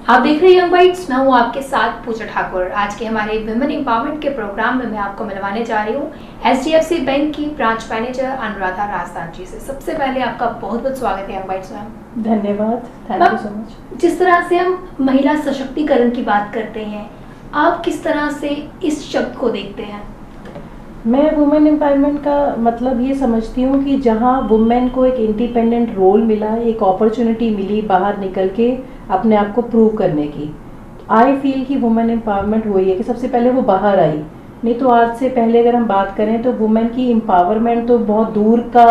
आप देख रहे हैं यंग बाइट्स। मैं हूँ आपके साथ पूजा ठाकुर। आज के हमारे विमेन एम्पावरमेंट के प्रोग्राम में मैं आपको मिलवाने जा रही हूँ HDFC बैंक की ब्रांच मैनेजर अनुराधा राजदान जी से। सबसे पहले आपका बहुत बहुत स्वागत है यंग बाइट्स मैम। धन्यवाद, थैंक यू सो मच। जिस तरह से हम महिला सशक्तिकरण की बात करते हैं, आप किस तरह से इस शब्द को देखते हैं? मैं वुमेन एम्पावरमेंट का मतलब ये समझती हूँ कि जहाँ वुमेन को एक इंडिपेंडेंट रोल मिला, एक अपॉर्चुनिटी मिली बाहर निकल के अपने आप को प्रूव करने की। आई फील कि वुमेन एम्पावरमेंट वही है कि सबसे पहले वो बाहर आई। नहीं तो आज से पहले अगर हम बात करें तो वुमेन की एम्पावरमेंट तो बहुत दूर का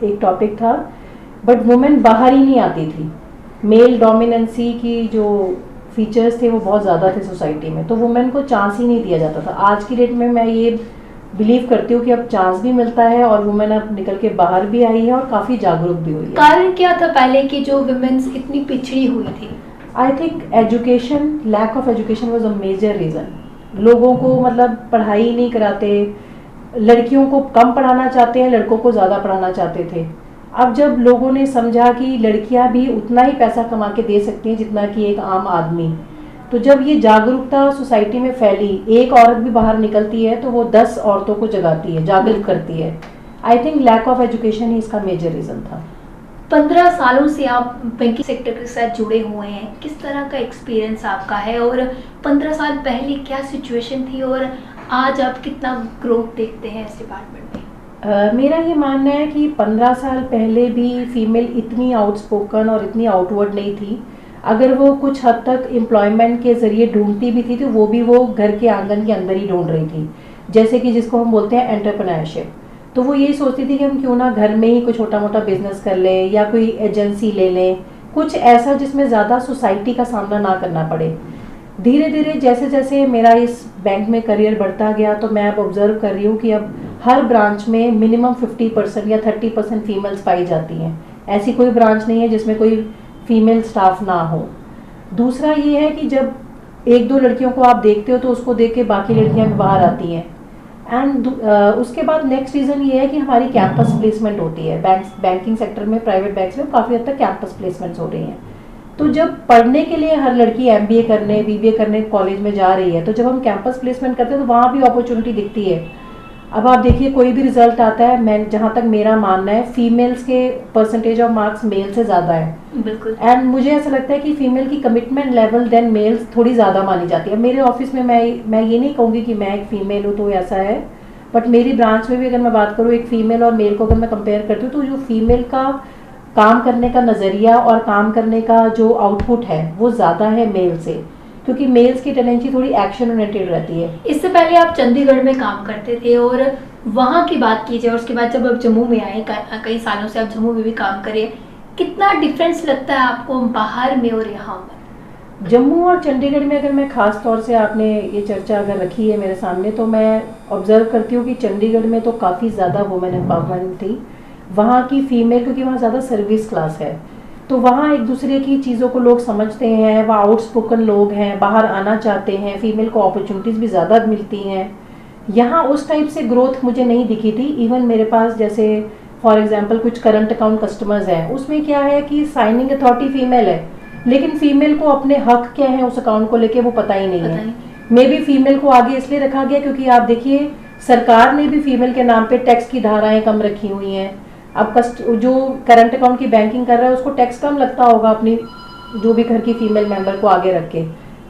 एक टॉपिक था, बट वुमेन बाहर ही नहीं आती थी। मेल डोमिनेंसी की जो फीचर्स थे वो बहुत ज़्यादा थे सोसाइटी में, तो वुमेन को चांस ही नहीं दिया जाता था। आज की डेट में मैं ये बिलीव करती हूँ कि अब चांस भी मिलता है और वुमेन अब निकल के बाहर भी आई है और काफ़ी जागरूक भी हुई है। कारण क्या था पहले की जो वुमेन्स इतनी पिछड़ी हुई थी? I think education, lack of education was a major reason. लोगों को मतलब पढ़ाई ही नहीं कराते, लड़कियों को कम पढ़ाना चाहते हैं, लड़कों को ज़्यादा पढ़ाना चाहते थे। अब जब लोगों ने समझा कि लड़कियां भी उतना ही पैसा कमा के दे सकती हैं जितना कि एक आम आदमी, तो जब ये जागरूकता सोसाइटी में फैली, एक औरत भी बाहर निकलती है तो वो 10 औरतों को जगाती है, जागरूक करती है। I think lack of education ही इसका मेजर रीज़न था। 15 सालों से आप बैंकिंग सेक्टर के साथ जुड़े हुए हैं, किस तरह का एक्सपीरियंस आपका है और 15 साल पहले क्या सिचुएशन थी और आज आप कितना ग्रोथ देखते हैं इस डिपार्टमेंट में? मेरा ये मानना है कि 15 साल पहले भी फीमेल इतनी आउटस्पोकन और इतनी आउटवर्ड नहीं थी। अगर वो कुछ हद तक एम्प्लॉयमेंट के ज़रिए ढूंढती भी थी तो वो भी वो घर के आंगन के अंदर ही ढूंढ रही थी, जैसे कि जिसको हम बोलते हैं एंटरप्रेन्योरशिप। तो वो यही सोचती थी कि हम क्यों ना घर में ही कोई छोटा मोटा बिजनेस कर लें या कोई एजेंसी ले लें, कुछ ऐसा जिसमें ज़्यादा सोसाइटी का सामना ना करना पड़े। धीरे धीरे जैसे जैसे मेरा इस बैंक में करियर बढ़ता गया तो मैं अब ऑब्जर्व कर रही हूँ कि अब हर ब्रांच में मिनिमम 50% या 30% फीमेल्स पाई जाती हैं। ऐसी कोई ब्रांच नहीं है जिसमें कोई फीमेल स्टाफ ना हो। दूसरा ये है कि जब एक दो लड़कियों को आप देखते हो तो उसको देख के बाकी लड़कियां भी बाहर आती हैं। एंड उसके बाद नेक्स्ट रीज़न ये है कि हमारी कैंपस प्लेसमेंट होती है। बैंकिंग सेक्टर में, प्राइवेट बैंक्स में काफ़ी हद तक कैंपस प्लेसमेंट्स हो रही हैं। तो जब पढ़ने के लिए हर लड़की MBA करने, BBA करने कॉलेज में जा रही है, तो जब हम कैंपस प्लेसमेंट करते हैं तो वहाँ भी अपॉर्चुनिटी दिखती है। अब आप देखिए कोई भी रिजल्ट आता है, मैं जहाँ तक मेरा मानना है फीमेल्स के परसेंटेज ऑफ मार्क्स मेल से ज़्यादा है। बिल्कुल। एंड मुझे ऐसा लगता है कि फीमेल की कमिटमेंट लेवल देन मेल्स थोड़ी ज़्यादा मानी जाती है। मेरे ऑफिस में मैं ये नहीं कहूँगी कि मैं एक फ़ीमेल हूँ तो ऐसा है, बट मेरी ब्रांच में भी अगर मैं बात करूँ एक फ़ीमेल और मेल को अगर मैं कंपेयर करती हूँ तो जो फीमेल का काम करने का नज़रिया और काम करने का जो आउटपुट है वो ज़्यादा है मेल से, क्योंकि मेल्स की टेंडेंसी थोड़ी एक्शन ओरिएंटेड रहती है। इससे पहले आप चंडीगढ़ में काम करते थे और वहाँ की बात कीजिए और उसके बाद जब आप जम्मू में आए, कई सालों से आप जम्मू में भी काम करें, कितना डिफरेंस लगता है आपको बाहर में और यहाँ में? जम्मू और चंडीगढ़ में अगर मैं ख़ास तौर से, आपने ये चर्चा अगर रखी है मेरे सामने, तो मैं ऑब्जर्व करती हूँ कि चंडीगढ़ में तो काफ़ी ज़्यादा वुमेन एम्पावरमेंट थी। वहाँ की फ़ीमेल, क्योंकि वहाँ ज़्यादा सर्विस क्लास है, तो वहाँ एक दूसरे की चीज़ों को लोग समझते हैं, वहाँ आउटस्पोकन लोग हैं, बाहर आना चाहते हैं, फीमेल को अपॉर्चुनिटीज़ भी ज़्यादा मिलती हैं। यहाँ उस टाइप से ग्रोथ मुझे नहीं दिखी थी। इवन मेरे पास जैसे फॉर एग्जांपल कुछ करंट अकाउंट कस्टमर्स हैं, उसमें क्या है कि साइनिंग अथॉरिटी फीमेल है, लेकिन फीमेल को अपने हक क्या है उस अकाउंट को लेके वो पता ही नहीं है। मे बी फीमेल को आगे इसलिए रखा गया क्योंकि आप देखिए सरकार ने भी फीमेल के नाम पे टैक्स की धाराएं कम रखी हुई हैं। अब जो करंट अकाउंट की बैंकिंग कर रहा है उसको टैक्स कम लगता होगा अपनी जो भी घर की फीमेल मेंबर को आगे रख के,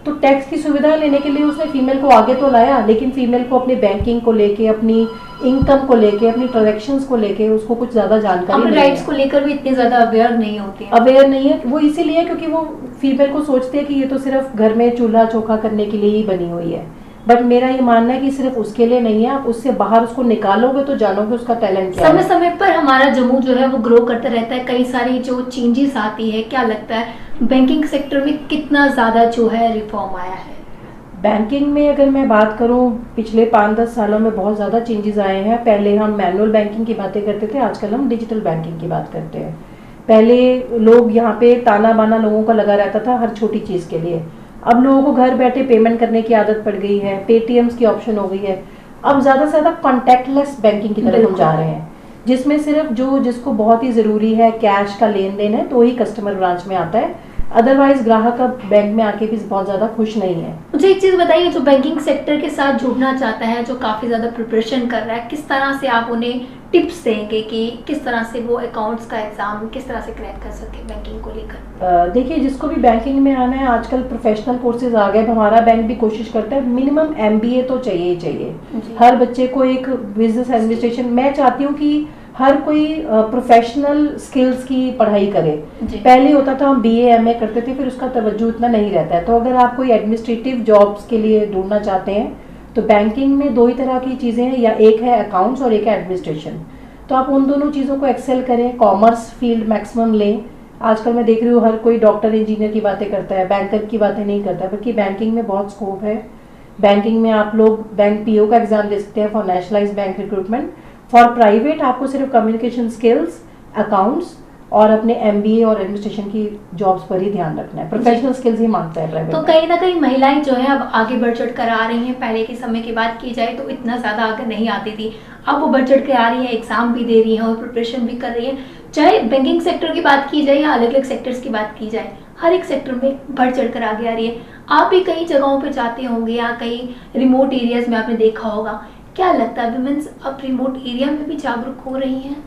तो टैक्स की सुविधा लेने के लिए उसने फीमेल को आगे तो लाया, लेकिन फीमेल को अपनी बैंकिंग को लेके, अपनी इनकम को लेके, अपनी ट्रांजैक्शंस को लेके उसको कुछ ज़्यादा जानकारी नहीं है। राइट्स को लेकर भी इतनी ज़्यादा अवेयर नहीं होती है। अवेयर नहीं है वो इसीलिए क्योंकि वो फीमेल को सोचते हैं कि ये तो सिर्फ घर में चूल्हा चौका करने के लिए ही बनी हुई है। बट मेरा ये मानना है कि सिर्फ उसके लिए नहीं है, आप उससे बाहर उसको निकालोगे तो जानोगे उसका टैलेंट क्या है। समय समय पर हमारा जम्मू जो है वो ग्रो करता रहता है, कई सारी जो चेंजेस आती है। क्या लगता है बैंकिंग सेक्टर में कितना ज़्यादा जो है रिफॉर्म आया है? बैंकिंग में अगर मैं बात करूं, पिछले 5-10 सालों में बहुत ज़्यादा चेंजेस आए हैं। पहले हम मैनुअल बैंकिंग की बातें करते थे, आजकल हम डिजिटल बैंकिंग की बात करते हैं। पहले लोग यहाँ पे ताना बाना लोगों का लगा रहता था हर छोटी चीज़ के लिए। अब लोगों को घर बैठे पेमेंट करने की आदत पड़ गई है, पेटीएम्स की ऑप्शन हो गई है। अब ज़्यादा से ज़्यादा कॉन्टैक्टलेस बैंकिंग की तरफ हम जा रहे हैं, जिसमें सिर्फ जिसको बहुत ही ज़रूरी है कैश का लेन देन है तो ही कस्टमर ब्रांच में आता है। अदरवाइज ग्राहक अब बैंक में आके भी बहुत ज़्यादा खुश नहीं है। मुझे एक चीज़ बताइए, जो बैंकिंग सेक्टर के साथ जुड़ना चाहता है, जो काफ़ी ज़्यादा प्रिपरेशन कर रहा है, किस तरह से आप उन्हें टिप्स देंगे कि किस तरह से वो अकाउंट्स का एग्ज़ाम किस तरह से क्रैक कर सके बैंकिंग को लेकर? देखिए, जिसको भी बैंकिंग में आना है, आजकल प्रोफेशनल कोर्सेज आ गए। अब हमारा बैंक भी कोशिश करता है मिनिमम MBA तो चाहिए ही चाहिए हर बच्चे को। एक बिजनेस एडमिनिस्ट्रेशन, मैं चाहती हूँ कि हर कोई प्रोफेशनल स्किल्स की पढ़ाई करे। पहले होता था हम BA MA करते थे, फिर उसका तवज्जो इतना नहीं रहता है। तो अगर आप कोई एडमिनिस्ट्रेटिव जॉब्स के लिए ढूंढना चाहते हैं तो बैंकिंग में दो ही तरह की चीज़ें हैं, या एक है अकाउंट्स और एक है एडमिनिस्ट्रेशन। तो आप उन दोनों चीज़ों को एक्सेल करें, कॉमर्स फील्ड मैक्सिमम लें। आजकल मैं देख रही हूँ हर कोई डॉक्टर इंजीनियर की बातें करता है, बैंकर की बातें नहीं करता है, बल्कि बैंकिंग में बहुत स्कोप है। बैंकिंग में आप लोग बैंक PO का एग्जाम दे सकते हैं for nationalise bank recruitment. For private आपको सिर्फ कम्युनिकेशन स्किल्स, अकाउंट्स और अपने MBA और एडमिनिस्ट्रेशन की जॉब्स पर ही ध्यान रखना है। प्रोफेशनल स्किल्स ही मांगता है प्राइवेट। तो कहीं ना कहीं महिलाएं जो है अब आगे बढ़ चढ़ कर आ रही हैं। पहले के समय की बात की जाए तो इतना ज़्यादा आगे नहीं आती थी, अब वो बढ़ चढ़ के आ रही हैं, एग्जाम भी दे रही हैं और प्रिपरेशन भी कर रही हैं। चाहे बैंकिंग सेक्टर की बात की जाए या अलग अलग सेक्टर्स की बात की जाए, हर एक सेक्टर में बढ़ चढ़ कर आगे आ रही है। आप भी कई जगहों पे जाते होंगे या कई रिमोट एरियाज में आपने देखा होगा, क्या लगता है वुमेन्स अब रिमोट एरिया में भी जागरूक हो रही हैं?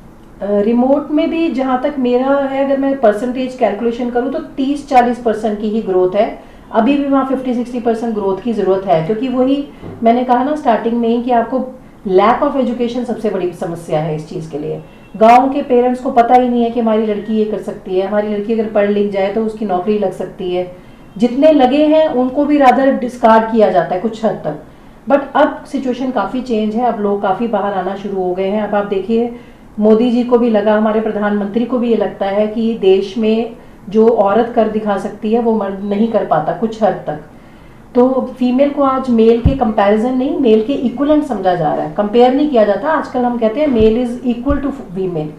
रिमोट में भी जहाँ तक मेरा है, अगर मैं परसेंटेज कैलकुलेशन करूँ तो 30-40% की ही ग्रोथ है। अभी भी वहाँ 50-60% ग्रोथ की ज़रूरत है, क्योंकि वही मैंने कहा ना स्टार्टिंग में ही कि आपको लैक ऑफ एजुकेशन सबसे बड़ी समस्या है इस चीज़ के लिए। गांव के पेरेंट्स को पता ही नहीं है कि हमारी लड़की ये कर सकती है, हमारी लड़की अगर पढ़ लिख जाए तो उसकी नौकरी लग सकती है। जितने लगे हैं उनको भी रादर डिस्कार्ड किया जाता है कुछ हद तक। बट अब सिचुएशन काफ़ी चेंज है, अब लोग काफ़ी बाहर आना शुरू हो गए हैं। अब आप देखिए, मोदी जी को भी लगा, हमारे प्रधानमंत्री को भी ये लगता है कि देश में जो औरत कर दिखा सकती है वो मर्द नहीं कर पाता कुछ हद तक। तो फीमेल को आज मेल के कंपैरिजन नहीं, मेल के इक्वलेंट समझा जा रहा है। कंपेयर नहीं किया जाता, आजकल हम कहते हैं male is equal to female.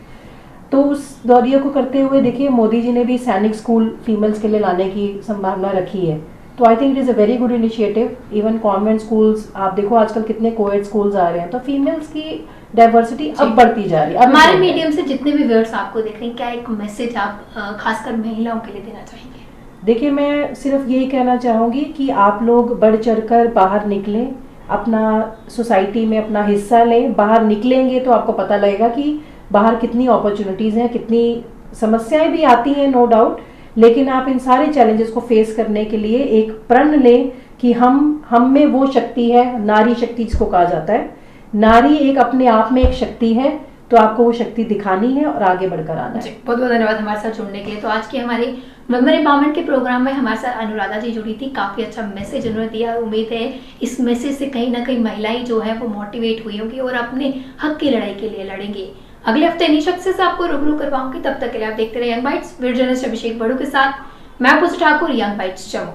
तो उस दौरिया को करते हुए देखिए, मोदी जी ने भी सैनिक स्कूल फीमेल्स के लिए लाने की संभावना रखी है। तो I think it is a very good initiative. Even convent schools आप देखो, आजकल कितने कोएड स्कूल्स आ रहे हैं। तो फीमेल्स की डाइवर्सिटी अब बढ़ती जा रही है। हमारे मीडियम से जितने भी व्यूअर्स आपको देख रहे हैं, क्या एक मैसेज आप खासकर महिलाओं के लिए देना चाहेंगे? देखिए, मैं सिर्फ यही कहना चाहूँगी कि आप लोग बढ़ चढ़कर बाहर निकलें, अपना सोसाइटी में अपना हिस्सा लें। बाहर निकलेंगे तो आपको पता लगेगा कि बाहर कितनी अपॉर्चुनिटीज़ हैं, कितनी समस्याएं भी आती हैं, नो डाउट। लेकिन आप इन सारे चैलेंजेस को फेस करने के लिए एक प्रण लें कि हम में वो शक्ति है, नारी शक्ति जिसको कहा जाता है। नारी एक अपने आप में एक शक्ति है, तो आपको वो शक्ति दिखानी है और आगे बढ़कर आना है। बहुत बहुत धन्यवाद हमारे साथ जुड़ने के लिए। तो आज के हमारे वुमेन एम्पावरमेंट के प्रोग्राम में हमारे साथ अनुराधा जी जुड़ी थी। काफ़ी अच्छा मैसेज उन्होंने दिया। उम्मीद है इस मैसेज से कहीं ना कहीं महिलाएं जो है वो मोटिवेट हुई होंगी और अपने हक की लड़ाई के लिए लड़ेंगे। अगले हफ्ते नई शख्स से आपको रूबरू करवाऊंगी। तब तक के लिए आप देखते रहे यंग बाइट्स, वीडियो जर्नलिस्ट अभिषेक बड़ू के साथ। मैं पूजा ठाकुर, यंग बाइट्स जम्मू।